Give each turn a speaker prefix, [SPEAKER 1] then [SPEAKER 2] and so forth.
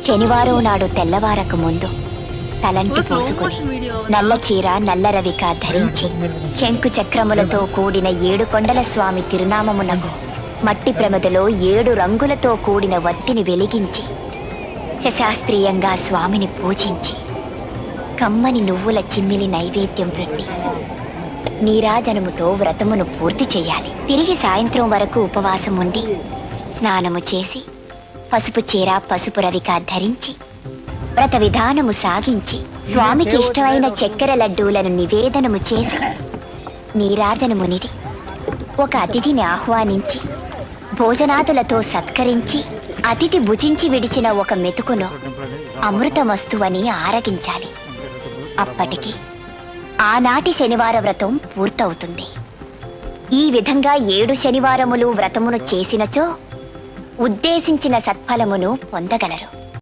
[SPEAKER 1] శనివారం నాడు తెల్లవారక ముందు తలంటి పోసుకుని నల్ల చీర నల్ల రవిక ధరించి శంకు చక్రములతో కూడిన 7 కొండల స్వామి తిరునామమునకు మట్టి ప్రమదలో 7 రంగులతో కూడిన వత్తిని వెలిగించి శశాస్త్రీయంగా స్వామిని పూజించి కమ్మని నువ్వుల చిమ్మిలి నైవేద్యం పెట్టి నీరాజనముతో వ్రతమును పూర్తి చేయాలి. తిరిగి సాయంత్రం వరకు ఉపవాసం ఉండి స్నానము చేసి పసుపు చీర పసుపు రవిక ధరించి వ్రత విధానము సాగించి స్వామికి ఇష్టమైన చక్కెర లడ్డూలను నివేదనము చేసి నీరాజనమునిడి ఒక అతిథిని ఆహ్వానించి భోజనాదులతో సత్కరించి అతిథి భుజించి విడిచిన ఒక మెతుకును అమృతమస్తువని ఆరగించాలి. అప్పటికి ఆనాటి శనివార వ్రతం పూర్తవుతుంది. ఈ విధంగా 7 శనివారములు వ్రతమును చేసినచో ఉద్దేశించిన సత్ఫలమును పొందగలరు.